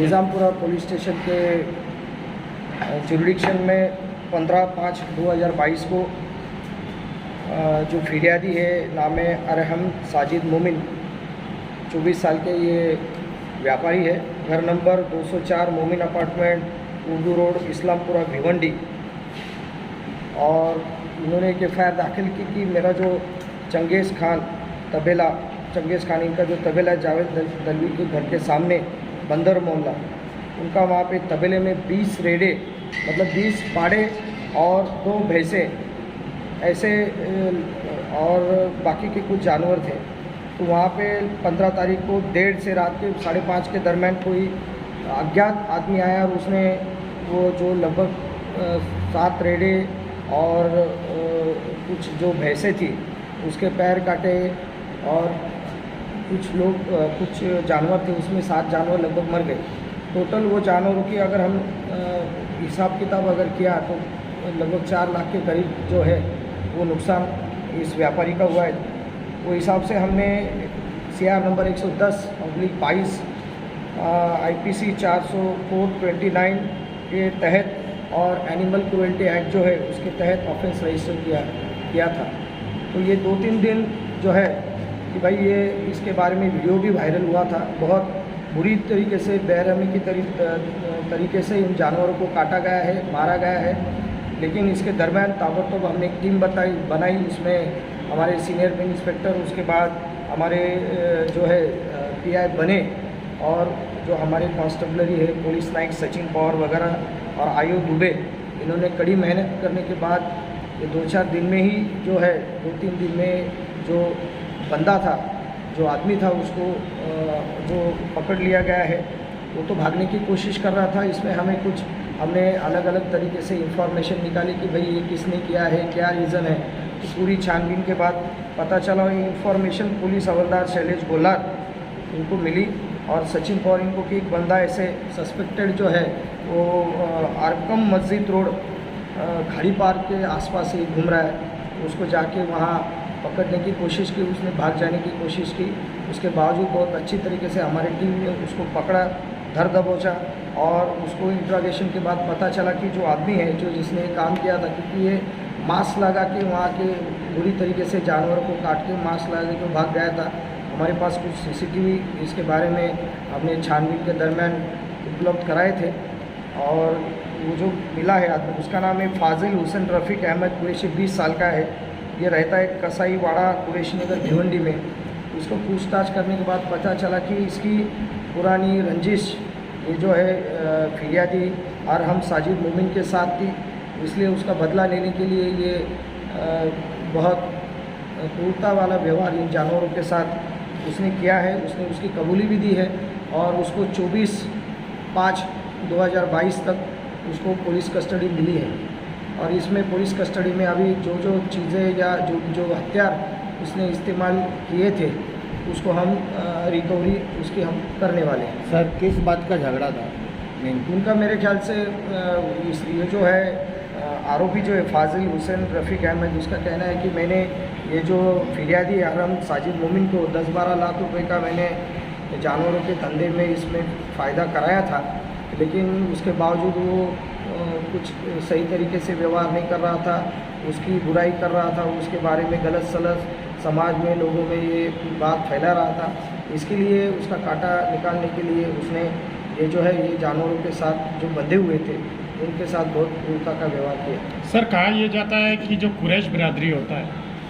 Nizampura police station के jurisdiction में 15/5/2022 को जो फिरियादी है नाम है अरहम साजिद मोमिन, 24 साल के ये व्यापारी है। घर नंबर 204 मोमिन अपार्टमेंट, उर्दू रोड, इस्लामपुरा, भिवंडी। और उन्होंने एक एफ.आई.आर. दाखिल की कि मेरा जो चंगेज़ खान इनका जो तबेला जावेद दलवी के घर के सामने बंदर मोहल्ला, उनका वहाँ पे तबेले में 20 रेडे मतलब 20 पाड़े और 2 भैंसें ऐसे और बाकी के कुछ जानवर थे। तो वहाँ पे 15 तारीख को 1:30 से रात के 5:30 के दरमियान कोई अज्ञात आदमी आया और उसने वो जो लगभग 7 रेडे और कुछ जो भैंसें थी उसके पैर काटे और कुछ जानवर थे, उसमें 7 जानवर लगभग मर गए। टोटल वो जानवरों की अगर हम हिसाब किताब अगर किया तो लगभग 4 लाख के करीब जो है वो नुकसान इस व्यापारी का हुआ है। वो हिसाब से हमने CR नंबर 110/22 IPC 429 के तहत और एनिमल क्रुएल्टी एक्ट जो है उसके तहत ऑफेंस रजिस्टर किया था। तो ये 2-3 दिन जो है कि भाई ये इसके बारे में वीडियो भी वायरल हुआ था। बहुत बुरी तरीके से बेरहमी की तरीके से इन जानवरों को काटा गया है, मारा गया है। लेकिन इसके दरमियान ताबड़तोड़ हमने एक टीम बनाई। उसमें हमारे सीनियर इंस्पेक्टर, उसके बाद हमारे जो है PI बने और जो हमारे कांस्टेबलरी है पुलिस नायक सचिन पवार वगैरह और आयु दुबे, इन्होंने कड़ी मेहनत करने के बाद ये 2-4 दिन में ही जो है 2-3 दिन में जो बंदा था, जो आदमी था, उसको जो पकड़ लिया गया है। वो तो भागने की कोशिश कर रहा था। इसमें हमने अलग अलग तरीके से इंफॉर्मेशन निकाली कि भाई ये किसने किया है, क्या रीज़न है। तो पूरी छानबीन के बाद पता चला ये इंफॉर्मेशन पुलिस हवलदार शैलेश गोलार इनको मिली और सचिन पवार इनको कि एक बंदा ऐसे सस्पेक्टेड जो है वो आरकम मस्जिद रोड खाड़ी पार्क के आसपास ही घूम रहा है। उसको जाके वहाँ पकड़ने की कोशिश की, उसने भाग जाने की कोशिश की। उसके बावजूद बहुत अच्छी तरीके से हमारी टीम ने उसको पकड़ा, धर दबोचा और उसको इंट्रोगेशन के बाद पता चला कि जो आदमी है जिसने काम किया था, क्योंकि ये मास्क लगा के वहाँ के बुरी तरीके से जानवरों को काट के मास्क लगा के भाग गया था। हमारे पास कुछ CCTV इसके बारे में हमने छानबीन के दरमियान उपलब्ध कराए थे और वो जो मिला है आदमी, उसका नाम है फाजिल हुसैन रफ़ीक अहमद कुरैशी, 20 साल का है। ये रहता है कसाईवाड़ा कुरैशी नगर भिवंडी में। इसको पूछताछ करने के बाद पता चला कि इसकी पुरानी रंजिश ये जो है फिरियादी अरहम साजिद मोमिन के साथ थी, इसलिए उसका बदला लेने के लिए ये बहुत क्रूरता वाला व्यवहार इन जानवरों के साथ उसने किया है। उसने उसकी कबूली भी दी है और उसको 24/5/2022 तक उसको पुलिस कस्टडी मिली है। और इसमें पुलिस कस्टडी में अभी जो चीज़ें या जो हथियार उसने इस्तेमाल किए थे उसको हम रिकवरी उसकी हम करने वाले हैं। सर किस बात का झगड़ा था? उनका मेरे ख्याल से ये जो है आरोपी जो है फाजिल हुसैन रफ़ीक अहमद, उसका कहना है कि मैंने ये जो फिरियादी अरहम साजिद मोमिन को 10-12 लाख रुपए का मैंने जानवरों के धंधे में इसमें फ़ायदा कराया था, लेकिन उसके बावजूद वो कुछ सही तरीके से व्यवहार नहीं कर रहा था, उसकी बुराई कर रहा था, उसके बारे में गलत सलत समाज में लोगों में ये बात फैला रहा था। इसके लिए उसका कांटा निकालने के लिए उसने ये जो है ये जानवरों के साथ जो बंधे हुए थे उनके साथ बहुत क्रूरता का व्यवहार किया। सर कहा यह जाता है कि जो कुरैश बिरादरी होता है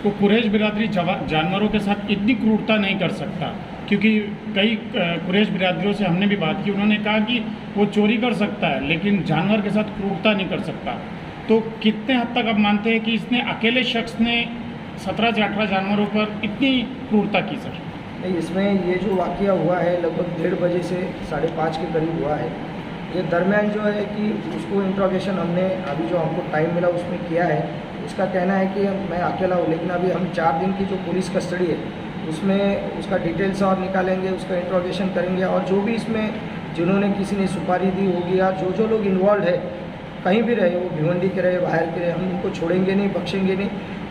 वो कुरैश बिरादरी जानवरों के साथ इतनी क्रूरता नहीं कर सकता, क्योंकि कई कुरैश बिरादरियों से हमने भी बात की, उन्होंने कहा कि वो चोरी कर सकता है लेकिन जानवर के साथ क्रूरता नहीं कर सकता। तो कितने हद तक आप मानते हैं कि इसने अकेले शख्स ने 17 से 18 जानवरों पर इतनी क्रूरता की? सर नहीं, इसमें ये जो वाक़या हुआ है लगभग 1:30 बजे से 5:30 के करीब हुआ है। ये दरमियान जो है कि उसको इंट्रोगेशन हमने अभी जो हमको टाइम मिला उसमें किया है। उसका कहना है कि मैं अकेला हूँ, लेकिन अभी हम 4 दिन की जो पुलिस कस्टडी है उसमें उसका डिटेल्स और निकालेंगे, उसका इंट्रोगेशन करेंगे और जो भी इसमें जिन्होंने किसी ने सुपारी दी होगी या जो लोग इन्वॉल्व है कहीं भी रहे, वो भिवंडी के रहे, बाहर के रहे, हम उनको छोड़ेंगे नहीं, बख्शेंगे नहीं।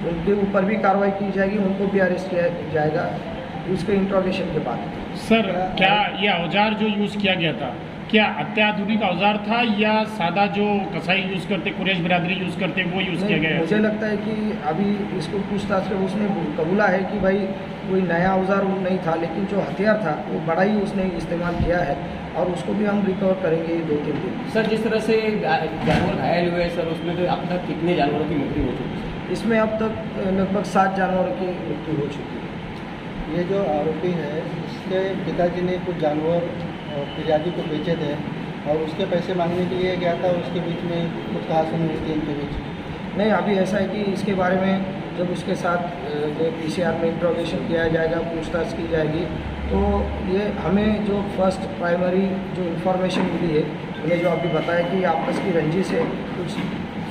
उनके ऊपर भी कार्रवाई की जाएगी, उनको भी अरेस्ट किया जाएगा उसके इंट्रोगेशन के बाद। सर क्या ये औजार जो यूज़ किया गया था क्या अत्याधुनिक औजार था या सादा जो कसाई यूज़ करते, कुरैश बिरादरी यूज़ करते, वो यूज़ किया गया मुझे है? लगता है कि अभी इसको पूछताछ में उसने कबूला है कि भाई कोई नया औजार नहीं था, लेकिन जो हथियार था वो बड़ा ही उसने इस्तेमाल किया है और उसको भी हम रिकवर करेंगे 2-3 दिन। सर, जिस तरह से जानवर घायल हुए सर, उसमें तो अब तक कितने जानवरों की मृत्यु हो चुकी है? इसमें अब तक लगभग 7 जानवरों की मृत्यु हो चुकी है। ये जो आरोपी है, इसके पिताजी ने कुछ जानवर फिरियादी को बेचे थे और उसके पैसे मांगने के लिए गया था, उसके बीच में कुछ कहासुनी हुई थी इनके बीच। नहीं, अभी ऐसा है कि इसके बारे में जब उसके साथ जो पीसीआर में इंट्रोगेशन किया जाएगा, पूछताछ की जाएगी, तो ये हमें जो फर्स्ट प्राइमरी जो इन्फॉर्मेशन मिली है, उन्हें जो अभी बताया कि आपस की रंजिश है, कुछ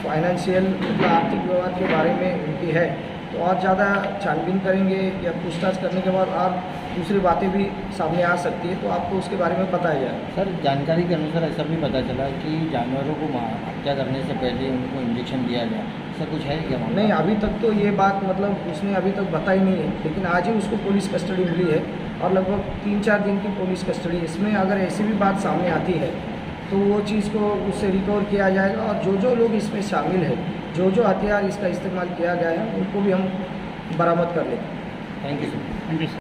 फाइनेंशियल मतलब आर्थिक व्यवहार के बारे में उनकी है, तो और ज़्यादा छानबीन करेंगे या पूछताछ करने के बाद और दूसरी बातें भी सामने आ सकती है, तो आपको उसके बारे में बताया जाए। सर, जानकारी के अनुसार ऐसा भी पता चला कि जानवरों को हत्या करने से पहले उनको इंजेक्शन दिया जाए, ऐसा कुछ है क्या? नहीं, अभी तक तो ये बात मतलब उसने अभी तक बताई नहीं है, लेकिन आज ही उसको पुलिस कस्टडी मिली है और लगभग 3-4 दिन की पुलिस कस्टडी। इसमें अगर ऐसी भी बात सामने आती है तो वो चीज़ को उससे रिकवर किया जाएगा और जो लोग इसमें शामिल है, जो हथियार इसका इस्तेमाल किया गया है, उनको भी हम बरामद कर लेंगे। Thank you sir. Thank you sir.